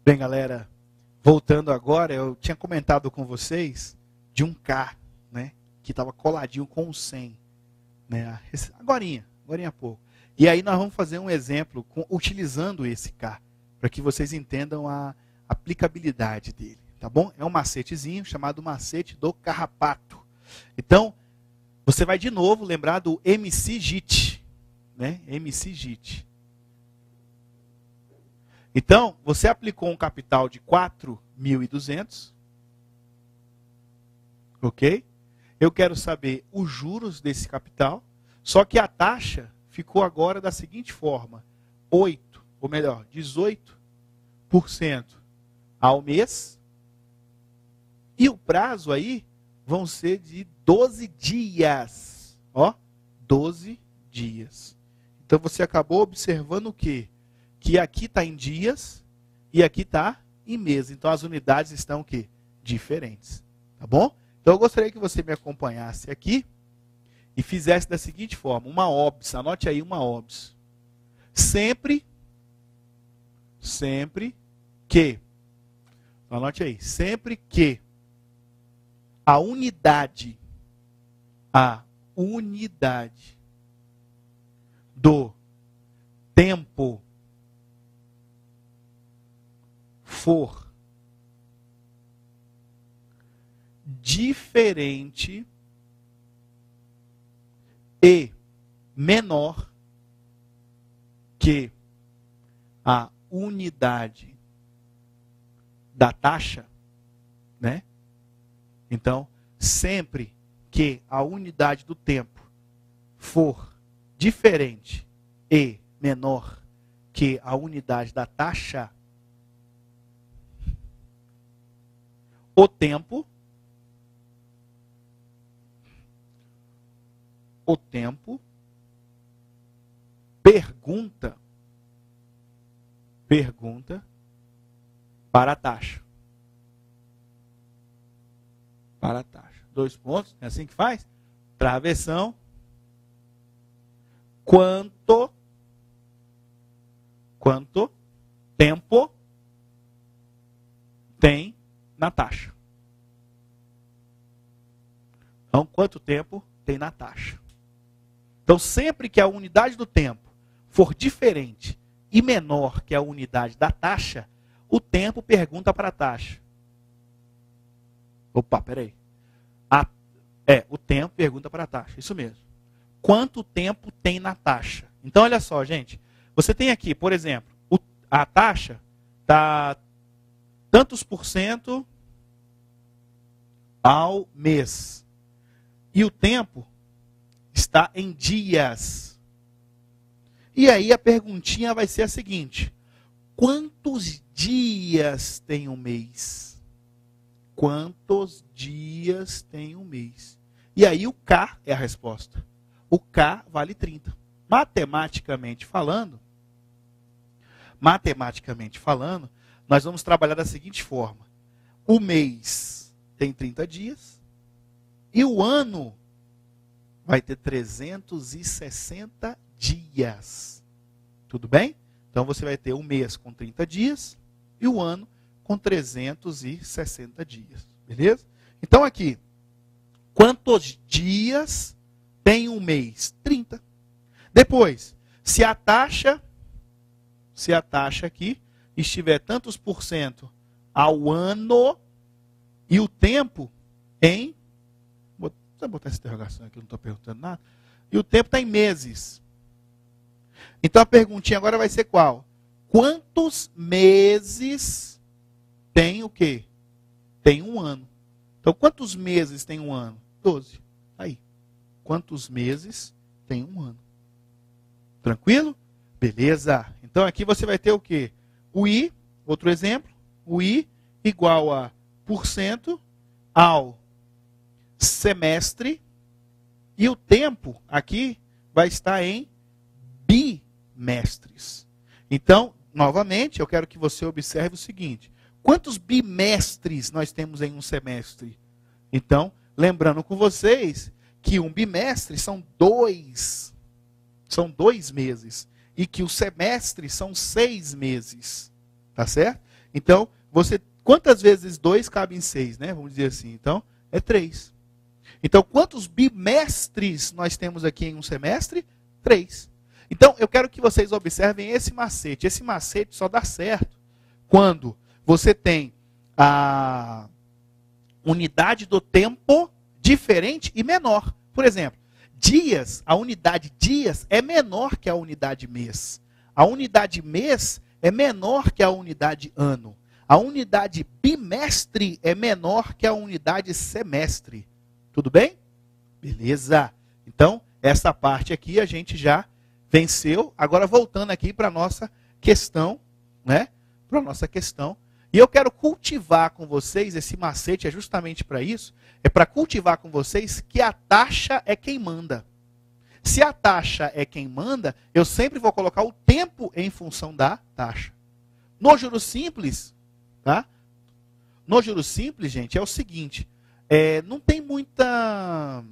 Bem, galera, voltando agora, eu tinha comentado com vocês de um K, né, que estava coladinho com o 100, né, agorinha há pouco. E aí nós vamos fazer um exemplo utilizando esse K, para que vocês entendam a aplicabilidade dele, tá bom? É um macetezinho chamado macete do carrapato. Então, você vai de novo lembrar do MC-JIT, né, MC-JIT. Então, você aplicou um capital de 4.200, ok? Eu quero saber os juros desse capital, só que a taxa ficou agora da seguinte forma: 8, ou melhor, 18% ao mês, e o prazo aí vão ser de 12 dias, ó, 12 dias. Então, você acabou observando o quê? Que aqui está em dias e aqui está em meses. Então, as unidades estão o quê? Diferentes. Tá bom? Então, eu gostaria que você me acompanhasse aqui e fizesse da seguinte forma. Uma OBS. Anote aí uma OBS. Sempre que, anote aí, sempre que a unidade do tempo for diferente e menor que a unidade da taxa, né? Então, sempre que a unidade do tempo for diferente e menor que a unidade da taxa, o tempo pergunta para a taxa. Para a taxa. 2 pontos, é assim que faz? Travessão. Quanto tempo tem na taxa? Então, quanto tempo tem na taxa? Então, sempre que a unidade do tempo for diferente e menor que a unidade da taxa, o tempo pergunta para a taxa. Opa, peraí. O tempo pergunta para a taxa, isso mesmo. Quanto tempo tem na taxa? Então, olha só, gente. Você tem aqui, por exemplo, a taxa está tantos por cento ao mês. E o tempo está em dias. E aí a perguntinha vai ser a seguinte: quantos dias tem um mês? Quantos dias tem um mês? E aí o K é a resposta. O K vale 30. Matematicamente falando, nós vamos trabalhar da seguinte forma: o mês tem 30 dias e o ano vai ter 360 dias. Tudo bem? Então você vai ter um mês com 30 dias e o ano com 360 dias. Beleza? Então aqui, quantos dias tem um mês? 30. Depois, se a taxa aqui estiver tantos por cento ao ano e o tempo em... Vou botar essa interrogação aqui, eu não estou perguntando nada. E o tempo está em meses. Então a perguntinha agora vai ser qual? Quantos meses tem o quê? Tem um ano. Então quantos meses tem um ano? 12. Aí. Quantos meses tem um ano? Tranquilo? Beleza. Então aqui você vai ter o quê? O I, outro exemplo, o I igual a % ao semestre, e o tempo aqui vai estar em bimestres. Então, novamente, eu quero que você observe o seguinte: quantos bimestres nós temos em um semestre? Então, lembrando com vocês que um bimestre são 2 meses, e que o semestre são 6 meses. Tá certo? Então, quantas vezes 2 cabe em 6, né? Vamos dizer assim. Então, é 3. Então, quantos bimestres nós temos aqui em um semestre? 3. Então, eu quero que vocês observem esse macete. Esse macete só dá certo quando você tem a unidade do tempo diferente e menor. Por exemplo, dias, a unidade dias é menor que a unidade mês. A unidade mês é menor que a unidade ano. A unidade bimestre é menor que a unidade semestre. Tudo bem? Beleza. Então, essa parte aqui a gente já venceu. Agora, voltando aqui para a nossa questão, né? Para a nossa questão. E eu quero cultivar com vocês, esse macete é justamente para isso, é para cultivar com vocês que a taxa é quem manda. Se a taxa é quem manda, eu sempre vou colocar o tempo em função da taxa. No juros simples, tá? No juros simples, gente, é o seguinte, não tem muita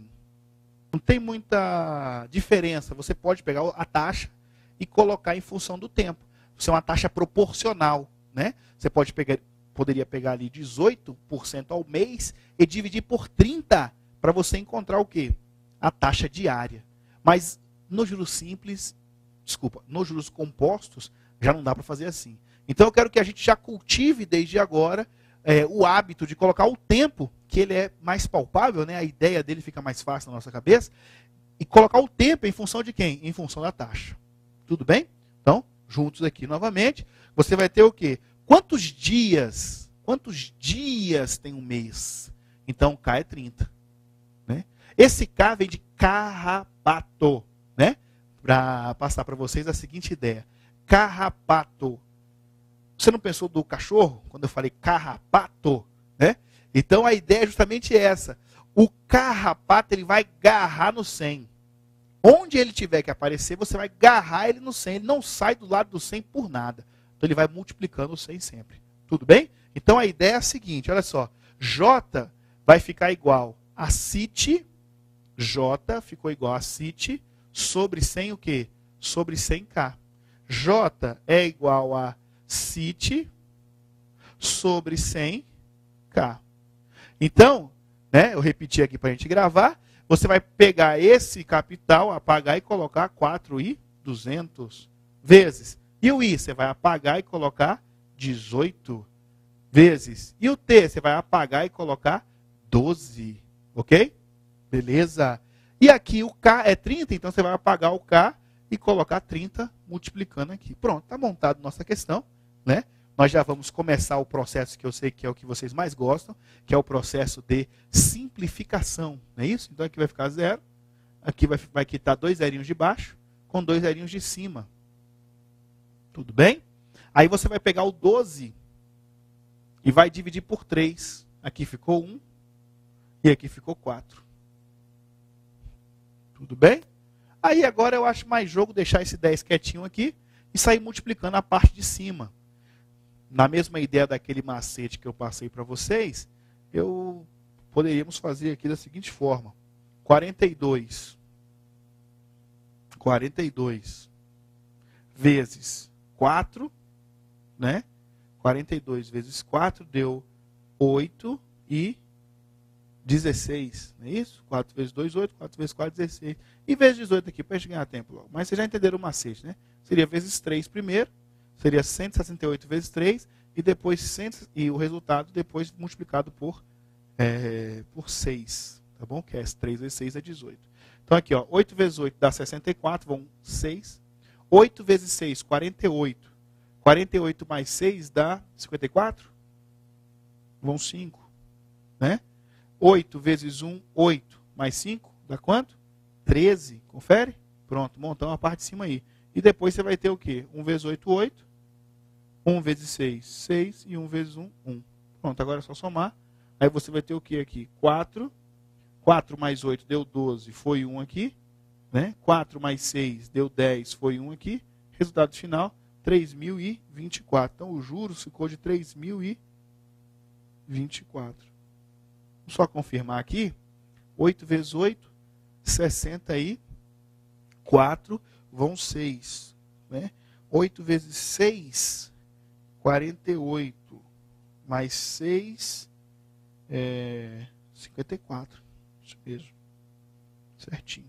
diferença. Você pode pegar a taxa e colocar em função do tempo. Isso é uma taxa proporcional, né? Você poderia pegar ali 18% ao mês e dividir por 30 para você encontrar o quê? A taxa diária. Mas no juros simples, nos juros compostos, já não dá para fazer assim. Então eu quero que a gente já cultive desde agora o hábito de colocar o tempo, que ele é mais palpável, né? A ideia dele fica mais fácil na nossa cabeça, e colocar o tempo em função de quem? Em função da taxa. Tudo bem? Então, juntos aqui novamente, você vai ter o quê? Quantos dias tem um mês? Então, K é 30. Né? Esse K vem de carrapato, né? Para passar para vocês a seguinte ideia. Carrapato. Você não pensou do cachorro, quando eu falei carrapato? Né? Então, a ideia é justamente essa. O carrapato, ele vai garrar no 100. Onde ele tiver que aparecer, você vai garrar ele no 100. Ele não sai do lado do 100 por nada. Então, ele vai multiplicando o 100 sempre. Tudo bem? Então, a ideia é a seguinte, olha só. J vai ficar igual a CIT. J ficou igual a CIT sobre 100 o quê? Sobre 100K. J é igual a CIT sobre 100K. Então, né, eu repeti aqui para a gente gravar. Você vai pegar esse capital, apagar e colocar 4.200 vezes. E o I você vai apagar e colocar 18 vezes. E o T você vai apagar e colocar 12. Ok? Beleza? E aqui o K é 30, então você vai apagar o K e colocar 30 multiplicando aqui. Pronto, está montada nossa questão. Né? Nós já vamos começar o processo que eu sei que é o que vocês mais gostam, que é o processo de simplificação. Não é isso? Então aqui vai ficar 0. Aqui vai quitar 2 zerinhos de baixo com 2 zerinhos de cima. Tudo bem? Aí você vai pegar o 12 e vai dividir por 3. Aqui ficou 1 e aqui ficou 4. Tudo bem? Aí agora eu acho mais jogo deixar esse 10 quietinho aqui e sair multiplicando a parte de cima. Na mesma ideia daquele macete que eu passei para vocês, poderíamos fazer aqui da seguinte forma. 42 vezes 4, né? 42 vezes 4 deu 8 e 16, não é isso? 4 vezes 2, 8, 4 vezes 4, 16. E vezes 18 aqui, para a gente ganhar tempo logo. Mas vocês já entenderam o macete, né? Seria vezes 3 primeiro, seria 168 vezes 3, e depois e o resultado depois multiplicado por 6. Tá bom? Que é 3 vezes 6 é 18. Então aqui, ó, 8 vezes 8 dá 64, vão 6. 8 vezes 6, 48. 48 mais 6 dá 54? Vão 5. Né? 8 vezes 1, 8. Mais 5, dá quanto? 13. Confere? Pronto, montamos a parte de cima aí. E depois você vai ter o quê? 1 vezes 8, 8. 1 vezes 6, 6. E 1 vezes 1, 1. Pronto, agora é só somar. Aí você vai ter o quê aqui? 4. 4 mais 8 deu 12, foi 1 aqui. Né? 4 mais 6 deu 10, foi 1 aqui. Resultado final, 3.024. Então, o juros ficou de 3.024. Vamos só confirmar aqui. 8 vezes 8, 64, vão 6. Né? 8 vezes 6, 48 mais 6 54. Isso mesmo. Certinho.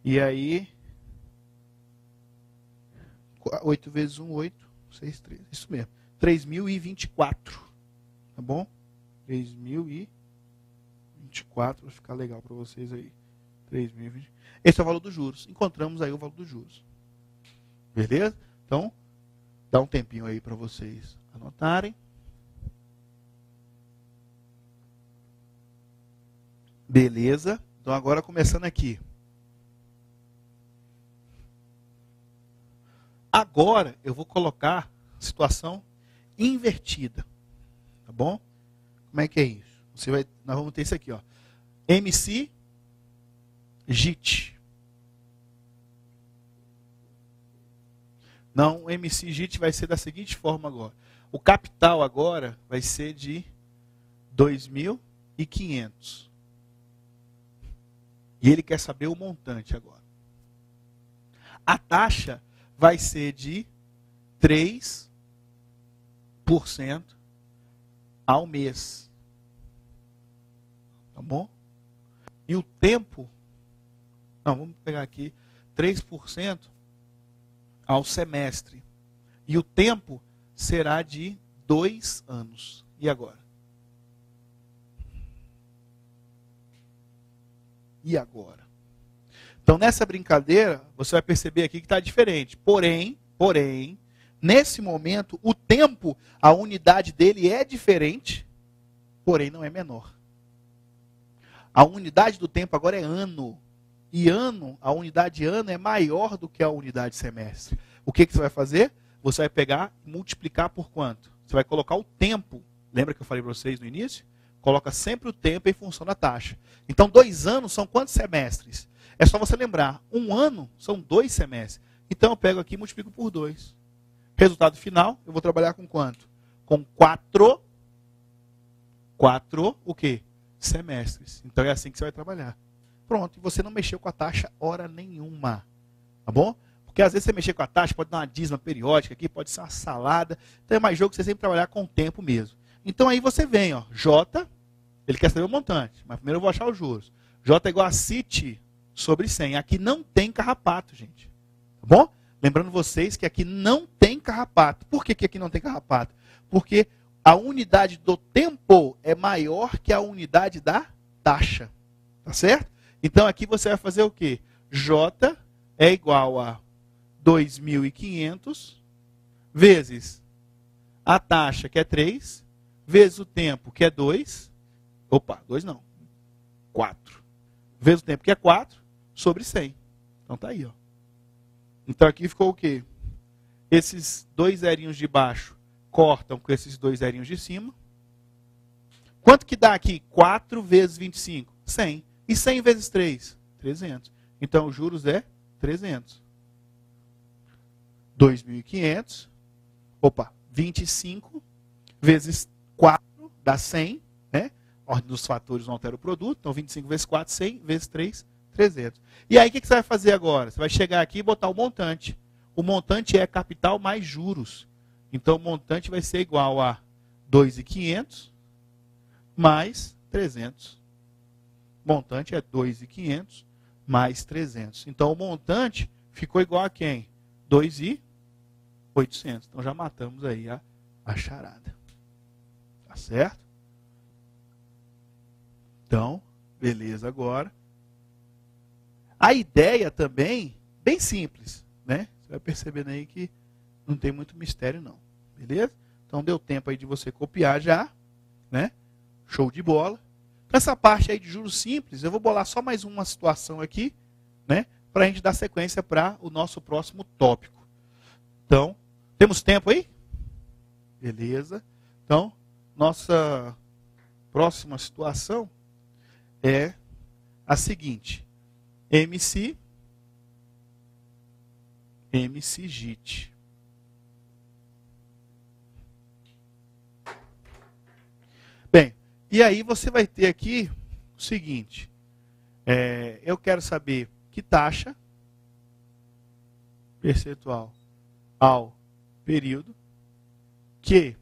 E aí 8 vezes 1, 8, 6, 3. Isso mesmo. 3.024. Tá bom? 3.024. Vai ficar legal para vocês aí. 3.020. Esse é o valor dos juros. Encontramos aí o valor dos juros. Beleza? Então, dá um tempinho aí para vocês anotarem. Beleza? Então, agora começando aqui. Agora, eu vou colocar situação invertida. Tá bom? Como é que é isso? Nós vamos ter isso aqui, ó. MC JIT. Não, o MC JIT vai ser da seguinte forma agora. O capital agora vai ser de 2.500. E ele quer saber o montante agora. A taxa vai ser de 3% ao mês. Tá bom? E o tempo, não, vamos pegar aqui, 3% ao semestre. E o tempo será de 2 anos. E agora? E agora? Então, nessa brincadeira, você vai perceber aqui que está diferente. Porém, nesse momento, o tempo, a unidade dele é diferente, porém não é menor. A unidade do tempo agora é ano. E ano, a unidade ano é maior do que a unidade semestre. O que você vai fazer? Você vai pegar e multiplicar por quanto? Você vai colocar o tempo. Lembra que eu falei para vocês no início? Coloca sempre o tempo em função da taxa. Então, 2 anos são quantos semestres? É só você lembrar, 1 ano são 2 semestres. Então, eu pego aqui e multiplico por 2. Resultado final, eu vou trabalhar com quanto? Com 4 o quê? Semestres. Então, é assim que você vai trabalhar. Pronto, e você não mexeu com a taxa hora nenhuma. Tá bom? Porque às vezes você mexer com a taxa, pode dar uma dízima periódica aqui, pode ser uma salada. Então, é mais jogo que você sempre trabalhar com o tempo mesmo. Então aí você vem, ó, J, ele quer saber o montante, mas primeiro eu vou achar os juros. J é igual a CIT sobre 100. Aqui não tem carrapato, gente. Tá bom? Lembrando vocês que aqui não tem carrapato. Por que aqui não tem carrapato? Porque a unidade do tempo é maior que a unidade da taxa. Tá certo? Então aqui você vai fazer o quê? J é igual a 2.500 vezes a taxa, que é 3, vezes o tempo, que é 2. Opa, 2 não. 4. Vezes o tempo, que é 4, sobre 100. Então tá aí, ó. Então aqui ficou o quê? Esses 2 zerinhos de baixo cortam com esses 2 zerinhos de cima. Quanto que dá aqui? 4 vezes 25? 100. E 100 vezes 3? 300. Então os juros é 300. 2.500. Opa, 25 vezes 4 dá 100, né? Ordem dos fatores não altera o produto. Então, 25 vezes 4, 100, vezes 3, 300. E aí, o que você vai fazer agora? Você vai chegar aqui e botar o montante. O montante é capital mais juros. Então, o montante vai ser igual a 2.500 mais 300. O montante é 2.500 mais 300. Então, o montante ficou igual a quem? 2.800. Então, já matamos aí a charada. Tá certo? Então, beleza agora. A ideia também, bem simples, né? Você vai percebendo aí que não tem muito mistério não. Beleza? Então, deu tempo aí de você copiar já, né? Show de bola. Para essa parte aí de juros simples, eu vou bolar só mais uma situação aqui, né? Para a gente dar sequência para o nosso próximo tópico. Então, temos tempo aí? Beleza. Então, nossa próxima situação é a seguinte. MC JIT. Bem, e aí você vai ter aqui o seguinte. Eu quero saber que taxa percentual ao período que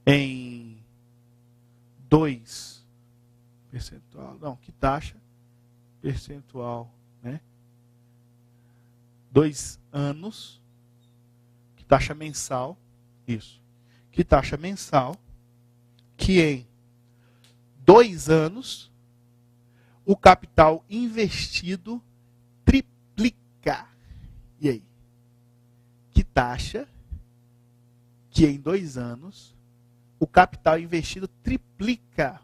em 2 percentual, não, que taxa percentual, né? 2 anos, que taxa mensal, isso, que taxa mensal, que em 2 anos, o capital investido triplicar. E aí? Que taxa que em 2 anos o capital investido triplica?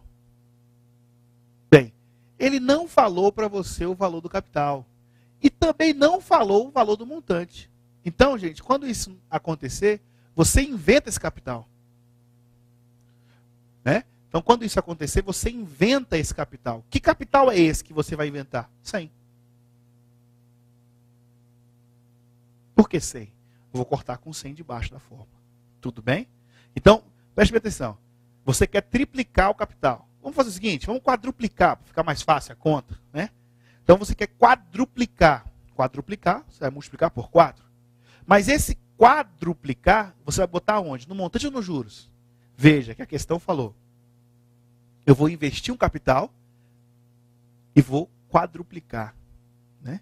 Bem, ele não falou para você o valor do capital. E também não falou o valor do montante. Então, gente, quando isso acontecer, você inventa esse capital. Né? Então, quando isso acontecer, você inventa esse capital. Que capital é esse que você vai inventar? 100. Por que 100? Eu vou cortar com 100 debaixo da forma. Tudo bem? Então, preste atenção. Você quer triplicar o capital. Vamos fazer o seguinte, vamos quadruplicar, para ficar mais fácil a conta. Né? Então, você quer quadruplicar. Quadruplicar, você vai multiplicar por 4. Mas esse quadruplicar, você vai botar onde? No montante ou nos juros? Veja que a questão falou. Eu vou investir um capital e vou quadruplicar. Né?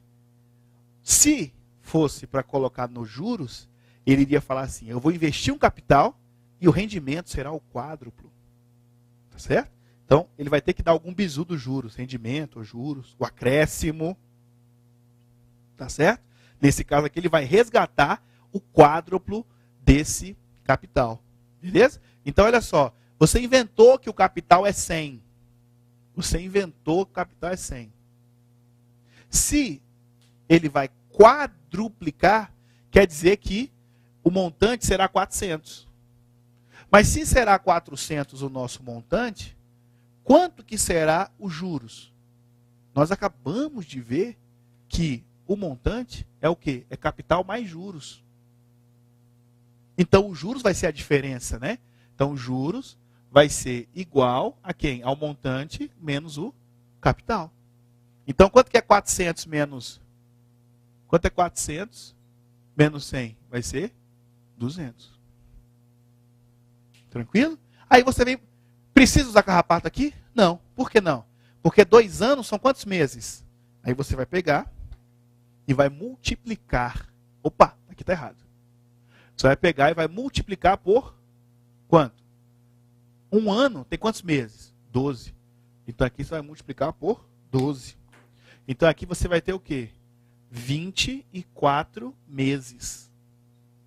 Se fosse para colocar nos juros, ele iria falar assim, eu vou investir um capital e o rendimento será o quádruplo. Tá certo? Então, ele vai ter que dar algum bizu dos juros, rendimento, juros, o acréscimo. Tá certo? Nesse caso aqui, ele vai resgatar o quádruplo desse capital. Beleza? Então, olha só. Você inventou que o capital é 100. Você inventou que o capital é 100. Se ele vai quadruplicar, quer dizer que o montante será 400. Mas se será 400 o nosso montante, quanto que será os juros? Nós acabamos de ver que o montante é o quê? É capital mais juros. Então, os juros vai ser a diferença, né? Então, os juros vai ser igual a quem? Ao montante menos o capital. Então, quanto que é 400 menos... Quanto é 400 menos 100? Vai ser 200. Tranquilo? Aí você vem... Precisa usar carrapato aqui? Não. Por que não? Porque 2 anos são quantos meses? Aí você vai pegar e vai multiplicar. Opa, aqui está errado. Você vai pegar e vai multiplicar por quanto? 1 ano tem quantos meses? 12. Então aqui você vai multiplicar por 12. Então aqui você vai ter o quê? 24 meses.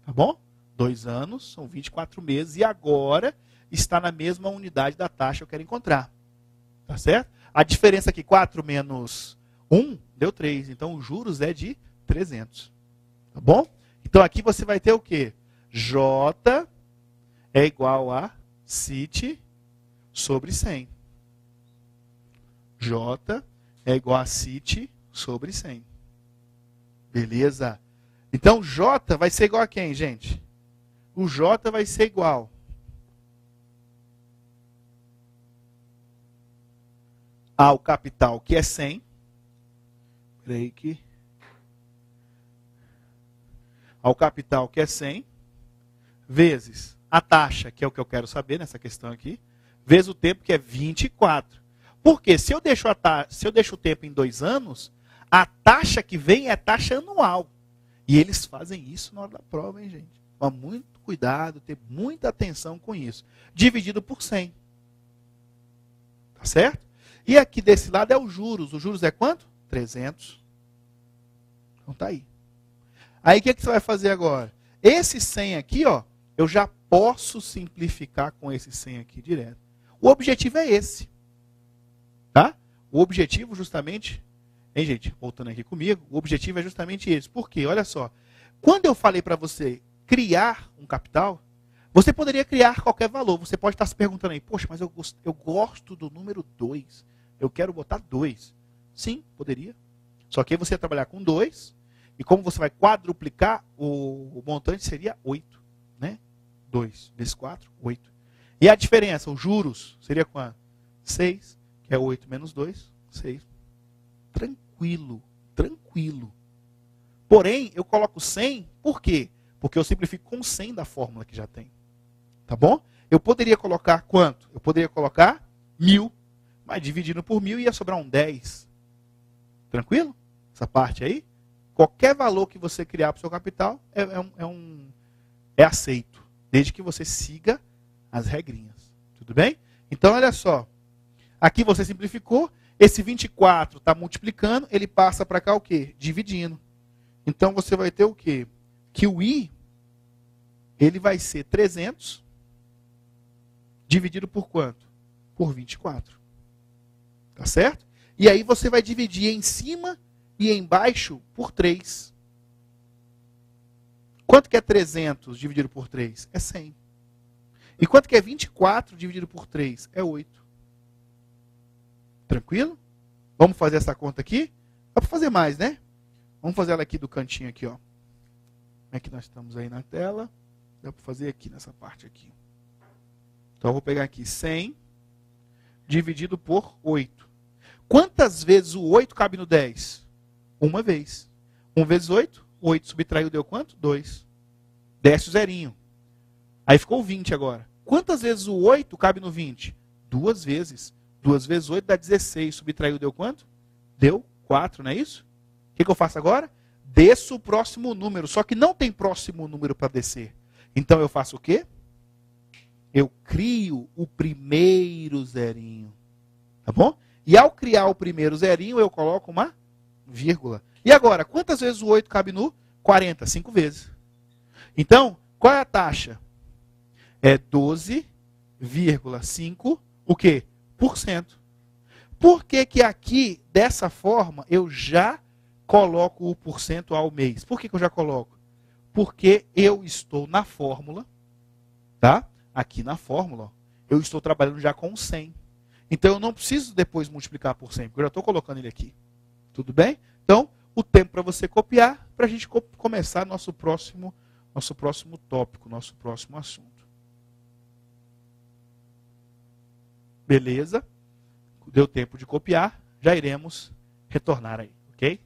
Tá bom? 2 anos são 24 meses. E agora está na mesma unidade da taxa que eu quero encontrar. Tá certo? A diferença aqui, 4 menos 1, deu 3. Então os juros é de 300. Tá bom? Então aqui você vai ter o quê? J é igual a CIT sobre 100. J é igual a CIT sobre 100. Beleza? Então J vai ser igual a quem, gente? O J vai ser igual ao capital, que é 100. Peraí aqui. Ao capital, que é 100, vezes a taxa, que é o que eu quero saber nessa questão aqui, vezes o tempo, que é 24. Porque se eu deixo o tempo em 2 anos, a taxa que vem é a taxa anual. E eles fazem isso na hora da prova, hein, gente? Toma muito cuidado, ter muita atenção com isso. Dividido por 100. Tá certo? E aqui desse lado é os juros. Os juros é quanto? 300. Então tá aí. Aí o que você vai fazer agora? Esse 100 aqui, ó, eu já posso simplificar com esse 100 aqui direto. O objetivo é esse. Tá? O objetivo justamente... Hein, gente? Voltando aqui comigo. O objetivo é justamente esse. Por quê? Olha só. Quando eu falei para você criar um capital, você poderia criar qualquer valor. Você pode estar se perguntando aí, poxa, mas eu gosto do número 2. Eu quero botar 2. Sim, poderia. Só que aí você ia trabalhar com 2. E como você vai quadruplicar, o montante seria 8. Né? 2 vezes 4, 8. E a diferença, os juros, seria quanto? 6, que é 8 menos 2, 6. Tranquilo, tranquilo. Porém, eu coloco 100, por quê? Porque eu simplifico com 100 da fórmula que já tem. Tá bom? Eu poderia colocar quanto? Eu poderia colocar 1000, mas dividindo por 1000 ia sobrar um 10. Tranquilo? Essa parte aí? Qualquer valor que você criar para o seu capital é aceito, desde que você siga as regrinhas. Tudo bem? Então, olha só. Aqui você simplificou. Esse 24 está multiplicando, ele passa para cá o quê? Dividindo. Então, você vai ter o quê? Que o I, ele vai ser 300 dividido por quanto? Por 24. Tá certo? E aí você vai dividir em cima e embaixo por 3. Quanto que é 300 dividido por 3? É 100. E quanto que é 24 dividido por 3? É 8. Tranquilo? Vamos fazer essa conta aqui? Dá para fazer mais, né? Vamos fazer ela aqui do cantinho aqui, ó. Como é que nós estamos aí na tela? Dá para fazer aqui nessa parte aqui. Então eu vou pegar aqui 100 dividido por 8. Quantas vezes o 8 cabe no 10? Uma vez. 1 vezes 8, 8 subtraiu deu quanto? 2. Desce o zerinho. Aí ficou 20 agora. Quantas vezes o 8 cabe no 20? 2 vezes. 2 vezes 8 dá 16. Subtraiu deu quanto? Deu 4, não é isso? O que eu faço agora? Desço o próximo número. Só que não tem próximo número para descer. Então eu faço o quê? Eu crio o primeiro zerinho. Tá bom? E ao criar o primeiro zerinho, eu coloco uma vírgula. E agora, quantas vezes o 8 cabe no 40? 5 vezes. Então, qual é a taxa? É 12,5, o quê? Por cento. Por que que aqui, dessa forma, eu já coloco o porcento ao mês? Por que que eu já coloco? Porque eu estou na fórmula, tá? Aqui na fórmula, ó, eu estou trabalhando já com 100. Então, eu não preciso depois multiplicar por 100, porque eu já estou colocando ele aqui. Tudo bem? Então, o tempo para você copiar, para a gente começar nosso próximo tópico, nosso próximo assunto. Beleza? Deu tempo de copiar, já iremos retornar aí, ok?